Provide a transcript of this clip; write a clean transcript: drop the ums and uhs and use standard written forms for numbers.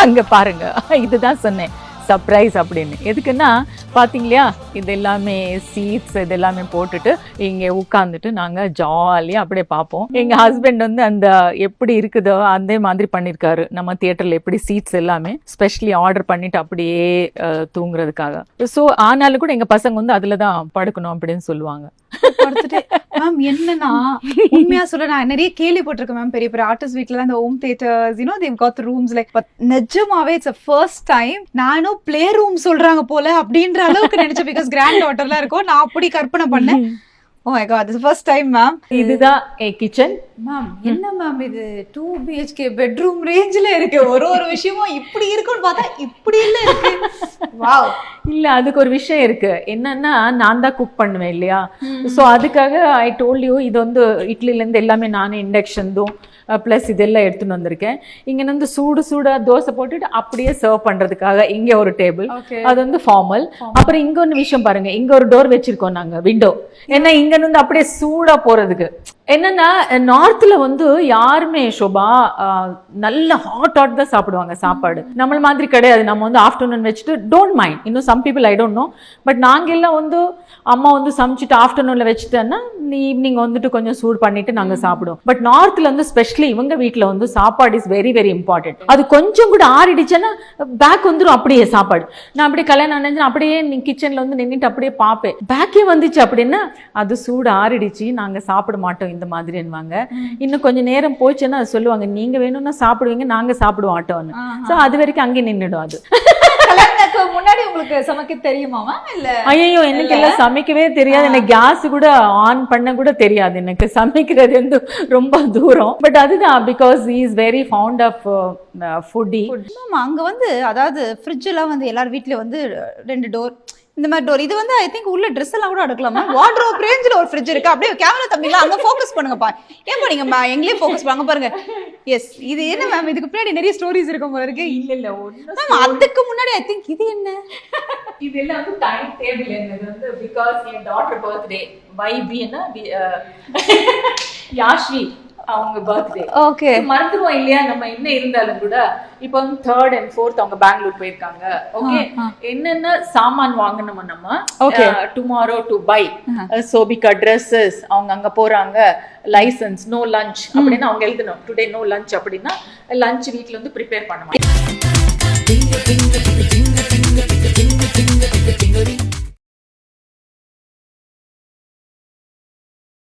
அங்க பாருங்க, இதுதான் சொன்னேன் சர்ப்ரைஸ் அப்படின்னு. எதுக்குன்னா பார்த்தீங்களா, இது எல்லாமே சீட்ஸ் இது எல்லாமே போட்டுட்டு இங்கே உட்காந்துட்டு நாங்கள் ஜாலியாக அப்படியே பார்ப்போம். எங்கள் ஹஸ்பண்ட் வந்து அந்த எப்படி இருக்குதோ அதே மாதிரி பண்ணியிருக்காரு. நம்ம தியேட்டரில் எப்படி சீட்ஸ் எல்லாமே ஸ்பெஷலி ஆர்டர் பண்ணிட்டு அப்படியே தூங்குறதுக்காக. ஸோ ஆனாலும் கூட எங்கள் பசங்க வந்து அதில் தான் படுக்கணும் அப்படின்னு சொல்லுவாங்க. மேம் என்னன்னா உண்மையா சொல்ல நான் நிறைய கேள்விப்பட்டிருக்கேன் மேம், பெரிய பெரிய ஆர்டிஸ்ட் வீட்ல இந்த home theatres they've got the rooms like, but நிஜமாவே it's a first time நானும் பிளே ரூம் சொல்றாங்க போல அப்படின்ற அளவுக்கு நினைச்சேன். பிகாஸ் கிராண்ட் டாட்டர்லாம் இருக்கும், நான் அப்படி கற்பனை பண்ணேன். Oh my god, this is first time ma'am. இதுதான் கிச்சன் மேம். என்ன மேம் இது 2 BHK பெட்ரூம் ரேஞ்சில இருக்கு, ஒரு விஷயமும் இப்படி இருக்குன்னு பார்த்தா இப்படி இல்ல இருக்கு. வாவ். இல்ல அதுக்கு ஒரு விஷயம் இருக்கு. என்னன்னா நான் தான் குக் பண்ணுவேன் இல்லையா, ஸோ அதுக்காக ஐ டோல்ட் யூ இது வந்து இட்லில இருந்து எல்லாமே நானே இண்டக்ஷன் தான் ப்ளஸ் இதெல்லாம் எடுத்துன்னு வந்திருக்கேன். இங்க வந்து சூடா தோசை போட்டுட்டு அப்படியே சர்வ் பண்றதுக்காக இங்க ஒரு டேபிள், அது வந்து ஃபார்மல். அப்புறம் இங்க ஒன்று விஷயம் பாருங்க, இங்க ஒரு டோர் வச்சிருக்கோம் நாங்க, விண்டோ. ஏன்னா இங்க இருந்து அப்படியே சூடா போறதுக்கு. என்னன்னா நார்த்ல வந்து யாருமே ஷோபா நல்ல ஹாட் தான் சாப்பிடுவாங்க சாப்பாடு, நம்மள மாதிரி கிடையாது. நம்ம வந்து ஆஃப்டர்நூன் வச்சுட்டு டோன்ட் மைண்ட், இன்னும் some people I don't know, but நாங்க எல்லாம் வந்து அம்மா வந்து சமைச்சிட்டு ஆஃப்டர்நூன்ல வச்சுட்டேன்னா ஈவினிங் வந்துட்டு கொஞ்சம் சூடு பண்ணிட்டு நாங்க சாப்பிடுவோம். பட் நார்த்ல வந்து ஸ்பெஷலி இவங்க வீட்டுல வந்து சாப்பாடு இஸ் வெரி வெரி இம்பார்ட்டன்ட். அது கொஞ்சம் கூட ஆறிடுச்சுன்னா பேக் வந்துடும் அப்படியே சாப்பாடு. நான் அப்படியே கல்யாணம் ஆனது அப்படியே கிச்சன்ல வந்து நின்றுட்டு அப்படியே பார்ப்பேன், பேக்கே வந்துச்சு அப்படின்னா அது சூடு ஆறிடுச்சு நாங்க சாப்பிட மாட்டோம் இந்த மாதிரி என்னவாங்க. இன்னும் கொஞ்சம் நேரம் போச்சுன்னா அது சொல்லுவாங்க, நீங்க வேணும்னா சாப்பிடுவீங்க நாங்க சாப்பிட மாட்டோம்னு. சோ அது வரைக்கும் அங்கே நின்றுடும். அது முன்னாடி உங்களுக்கு சமைக்க தெரியுமா? இல்ல ஐயோ எனக்கு எல்லாம் சமைக்கவே தெரியாது. எனக்கு கேஸ் கூட ஆன் பண்ண கூட தெரியாது. எனக்கு சமைக்கிறது வந்து ரொம்ப தூரம். பட் அதுதான் because he is very fond of foodie. அங்க வந்து அதாவது ஃப்ரிட்ஜ் எல்லாம் வந்து எல்லார் வீட்லயும் வந்து 2 டோர் இந்த மாதிரி டோர். இது வந்து ஐ திங்க் உள்ள ட்ரெஸ் எல்லாம் கூட அடுக்கலாம். வார்ட்ரோப் ரேஞ்சில ஒரு ஃப்ரிட்ஜ் இருக்கு. அப்படியே கேமரா தம்பிங்களா அங்க ஃபோக்கஸ் பண்ணுங்கப்பா. ஏன்பா நீங்க எங்கேயும் ஃபோக்கஸ் பண்ணுங்க பாருங்க. எஸ் இது என்ன மேம், இதுக்கு பின்னாடி நிறைய ஸ்டோரிஸ் இருக்கும் போல இருக்கு. இல்ல மேம் அதுக்கு முன்னாடி ஐ திங்க் இது என்ன, இதெல்லாம் வந்து டைம் டேபிள். என்னது வந்து பிகாஸ் என் டாட்டர் பர்த்டே வைபின்னா யாஷ்வி அவங்க பர்த்டே. ஓகே மறந்துடுவோம் இல்லையா நம்ம என்ன இருந்தாலும் கூட. இப்போ வந்து 3rd and 4th அவங்க பெங்களூர் போயிருக்காங்க. ஓகே என்னென்ன சாமான் வாங்கணும் நம்ம tomorrow to buy Sobika dresses, அவங்க அங்க போறாங்க, லைசன்ஸ், நோ லஞ்ச் அப்படின்னு அவங்க எழுதணும். டுடே நோ லஞ்ச் அப்படின்னா லஞ்ச் வீட்ல வந்து ப்ரிப்பேர் பண்ண மாட்டேன்.